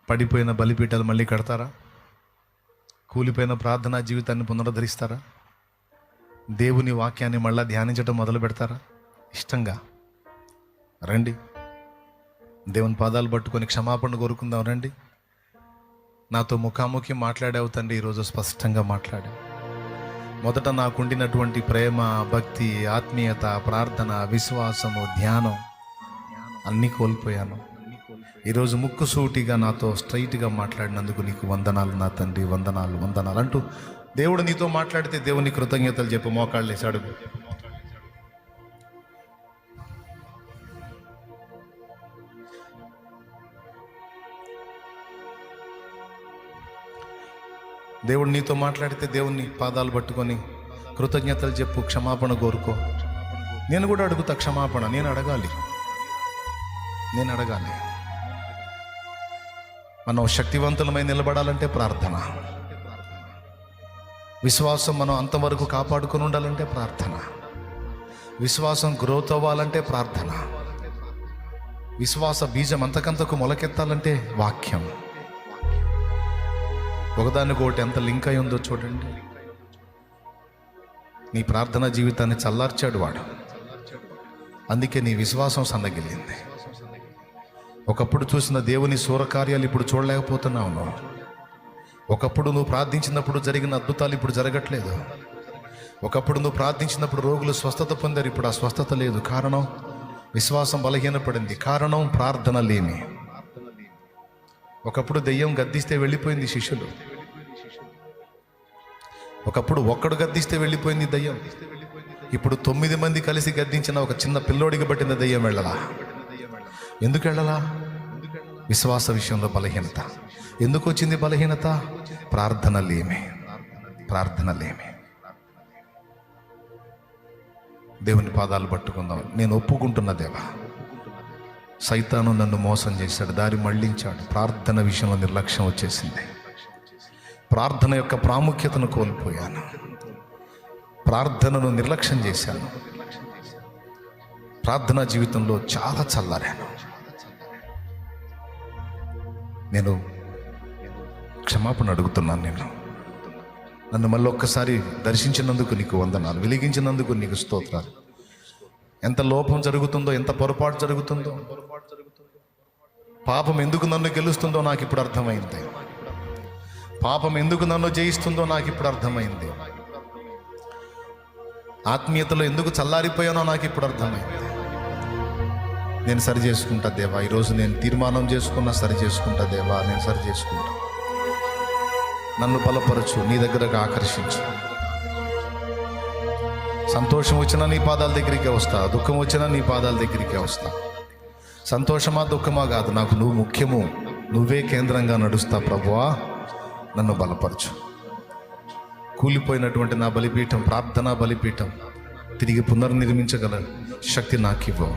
పడిపోయిన బలిపీఠాలు మళ్ళీ కడతారా? కూలిపోయిన ప్రార్థనా జీవితాన్ని పునరుద్ధరిస్తారా? దేవుని వాక్యాన్ని మళ్ళీ ధ్యానించడం మొదలు పెడతారా? ఇష్టంగా రండి, దేవుని పాదాలు పట్టుకొని క్షమాపణ కోరుకుందాం. రండి, నాతో ముఖాముఖి మాట్లాడావు తండ్రి. ఈరోజు స్పష్టంగా మాట్లాడావు. మొదట నాకుండినటువంటి ప్రేమ, భక్తి, ఆత్మీయత, ప్రార్థన, విశ్వాసము, ధ్యానం అన్నీ కోల్పోయాను. ఈరోజు ముక్కుసూటిగా నాతో స్ట్రైట్గా మాట్లాడినందుకు నీకు వందనాలు నా తండ్రి, వందనాలు వందనాలు అంటూ దేవుడు నీతో మాట్లాడితే దేవుని కృతజ్ఞతలు చెప్పు. మోకాళ్ళు వేసి అడుగు. దేవుడు నీతో మాట్లాడితే దేవుని పాదాలు పట్టుకొని కృతజ్ఞతలు చెప్పు, క్షమాపణ కోరుకో. నేను కూడా అడుగుతా క్షమాపణ. నేను అడగాలి. మనం శక్తివంతులమై నిలబడాలంటే ప్రార్థన. విశ్వాసం మనం అంతవరకు కాపాడుకొని ఉండాలంటే ప్రార్థన. విశ్వాసం గ్రోత్ అవ్వాలంటే ప్రార్థన. విశ్వాస బీజం అంతకంతకు మొలకెత్తాలంటే వాక్యం. ఒకదానికొకటి ఎంత లింక్ అయి ఉందో చూడండి. నీ ప్రార్థనా జీవితాన్ని చల్లార్చాడు వాడు. అందుకే నీ విశ్వాసం సన్నగిల్లింది. ఒకప్పుడు చూసిన దేవుని సూరకార్యాలు ఇప్పుడు చూడలేకపోతున్నావు. ఒకప్పుడు నువ్వు ప్రార్థించినప్పుడు జరిగిన అద్భుతాలు ఇప్పుడు జరగట్లేదు. ఒకప్పుడు నువ్వు ప్రార్థించినప్పుడు రోగులు స్వస్థత పొందారు, ఇప్పుడు ఆ స్వస్థత లేదు. కారణం విశ్వాసం బలహీనపడింది. కారణం ప్రార్థన లేమి. ఒకప్పుడు దెయ్యం గద్దిస్తే వెళ్ళిపోయింది శిష్యులు. ఒకప్పుడు ఒక్కడు గద్దిస్తే వెళ్ళిపోయింది దెయ్యం. ఇప్పుడు 9 మంది కలిసి గద్దించిన ఒక చిన్న పిల్లోడికి పట్టిన దెయ్యం వెళ్ళలా. ఎందుకు వెళ్ళలా? విశ్వాస విషయంలో బలహీనత. ఎందుకు వచ్చింది బలహీనత? ప్రార్థన లేమి. దేవుని పాదాలు పట్టుకుందాం. నేను ఒప్పుకుంటున్న దేవా, సైతాను నన్ను మోసం చేశాడు, దారి మళ్లించాడు. ప్రార్థన విషయంలో నిర్లక్ష్యం వచ్చేసింది. ప్రార్థన యొక్క ప్రాముఖ్యతను కోల్పోయాను. ప్రార్థనను నిర్లక్ష్యం చేశాను. ప్రార్థనా జీవితంలో చాలా చల్లారాను. నేను క్షమాపణ అడుగుతున్నాను. నన్ను మళ్ళీ ఒక్కసారి దర్శించినందుకు నీకు వందనాలు, వెలిగించినందుకు నీకు స్తోత్రాలు. ఎంత లోపం జరుగుతుందో, ఎంత పొరపాటు జరుగుతుందో, పాపం ఎందుకు నన్ను గెలుస్తుందో నాకు ఇప్పుడు అర్థమైంది. పాపం ఎందుకు నన్ను జయిస్తుందో నాకు ఇప్పుడు అర్థమైంది. ఆత్మీయతలో ఎందుకు చల్లారిపోయానో నాకు ఇప్పుడు అర్థమైంది. నేను సరి చేసుకుంటా దేవా. ఈరోజు నేను తీర్మానం చేసుకున్నా సరి చేసుకుంటా దేవా. నేను సరి చేసుకుంటా. నన్ను బలపరచు, నీ దగ్గరకు ఆకర్షించు. సంతోషం వచ్చినా నీ పాదాల దగ్గరికే వస్తా, దుఃఖం వచ్చినా నీ పాదాల దగ్గరికే వస్తా. సంతోషమా దుఃఖమా కాదు, నాకు నువ్వు ముఖ్యము. నువ్వే కేంద్రంగా నడుస్తా ప్రభువా. నన్ను బలపరచు. కూలిపోయినటువంటి నా బలిపీఠం, ప్రార్థనా బలిపీఠం తిరిగి పునర్నిర్మించగల శక్తి నాకివ్వు.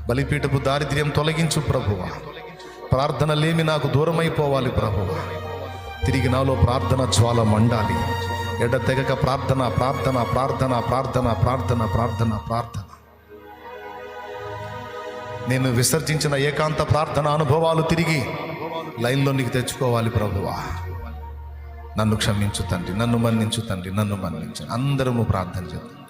బలిపీఠపు దారిద్ర్యం తొలగించు ప్రభువా. ప్రార్థన లేమి నాకు దూరమైపోవాలి ప్రభువా. తిరిగి నాలో ప్రార్థన జ్వాల మండాలి. ఎడతెగక ప్రార్థన ప్రార్థన ప్రార్థన ప్రార్థన ప్రార్థన ప్రార్థన ప్రార్థన. నేను విసర్జించిన ఏకాంత ప్రార్థన అనుభవాలు తిరిగి లైన్లో నీకు తెచ్చుకోవాలి ప్రభువా. నన్ను క్షమించు తండ్రి, నన్ను మన్నించు తండ్రి, నన్ను మన్నించు. అందరము ప్రార్థన చేద్దాం.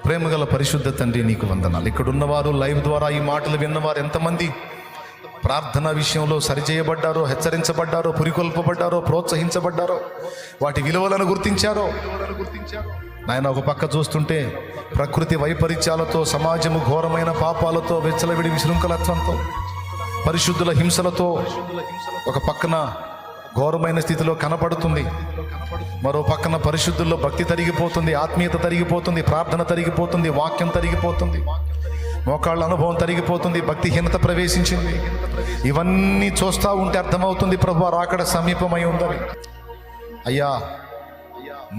ప్రేమగల పరిశుద్ధ తండ్రి నీకు వందనాలు. ఇక్కడ ఉన్నవారు, లైవ్ ద్వారా ఈ మాటలు విన్నవారు ఎంతమంది ప్రార్థన విషయంలో సరిచేయబడ్డారో, హెచ్చరించబడ్డారో, పురికొల్పబడ్డారో, ప్రోత్సహించబడ్డారో, వాటి విలువలను గుర్తించారో నాయన. ఒక పక్క చూస్తుంటే ప్రకృతి వైపరీత్యాలతో, సమాజము ఘోరమైన పాపాలతో, వెచ్చలవిడి విశృంఖలత్వంతో, పరిశుద్ధుల హింసలతో ఒక పక్కన ఘోరమైన స్థితిలో కనపడుతుంది. మరో పక్కన పరిశుద్ధుల్లో భక్తి తరిగిపోతుంది, ఆత్మీయత తరిగిపోతుంది, ప్రార్థన తరిగిపోతుంది, వాక్యం తరిగిపోతుంది, మోకాళ్ళ అనుభవం తరిగిపోతుంది, భక్తిహీనత ప్రవేశించింది. ఇవన్నీ చూస్తూ ఉంటే అర్థమవుతుంది ప్రభువా రాకడ సమీపమై ఉందని. అయ్యా,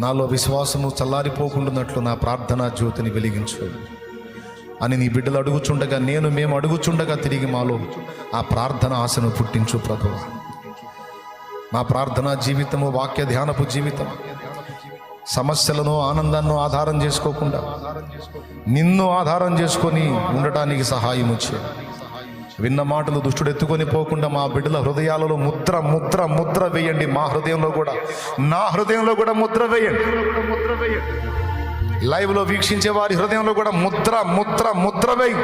నాలో విశ్వాసము చల్లారిపోకుండానట్లు నా ప్రార్థనా జ్యోతిని వెలిగించు అని నీ బిడ్డలు అడుగుచుండగా, మేము అడుగుచుండగా తిరిగి మాలో ఆ ప్రార్థన ఆశను పుట్టించు ప్రభువా. మా ప్రార్థనా జీవితము, వాక్య ధ్యానపు జీవితం సమస్యలను ఆనందాన్ని ఆధారం చేసుకోకుండా నిన్ను ఆధారం చేసుకొని ఉండటానికి సహాయం వచ్చే విన్న మాటలు దుష్టుడు ఎత్తుకొని పోకుండా మా బిడ్డల హృదయాలలో ముద్ర ముద్ర ముద్ర వేయండి. మా హృదయంలో కూడా, నా హృదయంలో కూడా ముద్ర వేయండి. లైవ్లో వీక్షించే వారి హృదయంలో కూడా ముద్ర ముద్ర ముద్ర వేయి.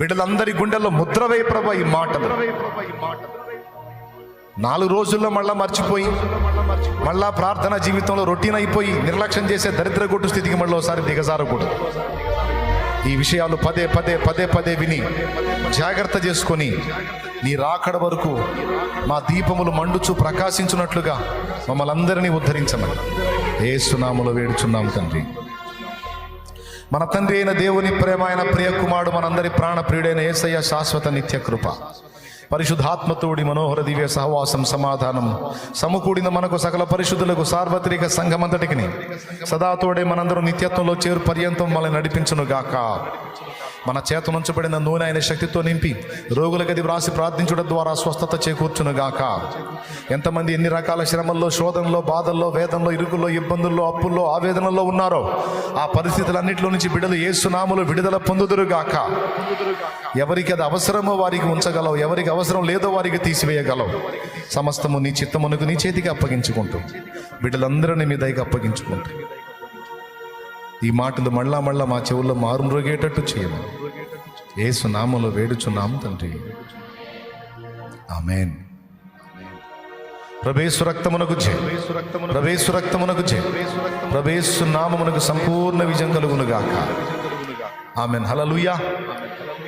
బిడ్డలందరి గుండెల్లో ముద్ర వేయి ప్రభా. ఈ మాటలు 4 రోజుల్లో మళ్ళా మర్చిపోయి, మళ్ళా ప్రార్థన జీవితంలో రొటీన్ అయిపోయి నిర్లక్ష్యం చేసే దరిద్ర కొట్టు స్థితికి మళ్ళీ ఒకసారి దిగజారకూడదు. ఈ విషయాలు పదే పదే పదే పదే విని జాగ్రత్త చేసుకొని నీ రాకడ వరకు మా దీపములు మండుచు ప్రకాశించున్నట్లుగా మమ్మల్ని అందరినీ ఉద్ధరించమని యేసు నామములో వేడుచున్నాము తండ్రి. మన తండ్రి అయిన దేవుని ప్రేమ, అయిన ప్రియ కుమారుడు, మనందరి ప్రాణ ప్రియుడైన యేసయ్య శాశ్వత నిత్య కృప, పరిశుద్ధాత్మతోడి మనోహర దివ్య సహవాసం, సమాధానం సమకూడిన మనకు సకల పరిశుద్ధులకు సార్వత్రిక సంఘమంతటికి సదాతోడే మనందరం నిత్యత్వంలో చేరు పర్యంతం మనల్ని నడిపించును గాక. మన చేత నుంచబడిన నూనె అయిన శక్తితో నింపి రోగుల గది వ్రాసి ప్రార్థించడం ద్వారా స్వస్థత చేకూర్చును గాక. ఎంతమంది ఎన్ని రకాల శ్రమల్లో, శోధనలో, బాధల్లో, వేదనలో, ఇరుకుల్లో, ఇబ్బందుల్లో, అప్పుల్లో, ఆవేదనలో ఉన్నారో ఆ పరిస్థితులన్నింటిలో నుంచి బిడ్డలు యేసు నామములో విడుదల పొందుదురు గాక. ఎవరికి అది అవసరమో వారికి ఉంచగలవు, ఎవరికి అవసరం లేదో వారికి తీసివేయగలవు. సమస్తము నీ చిత్తమునకు నీ చేతికి అప్పగించుకుంటూ బిడ్డలందరినీ మీ దయకి అప్పగించుకుంటూ ఈ మాటలు మళ్ళా మళ్ళా మా చెవుల్లో మారుమ్రోగేటట్టు చేయము. యేసు నామములో వేడుచున్నాము తండ్రి, ఆమేన్. ప్రభేసు రక్తమునకు జయ, ప్రభేసు రక్తమునకు జయ, ప్రభేసు నామమునకు సంపూర్ణ విజయం కలుగును గాక. ఆమేన్. హల్లెలూయా.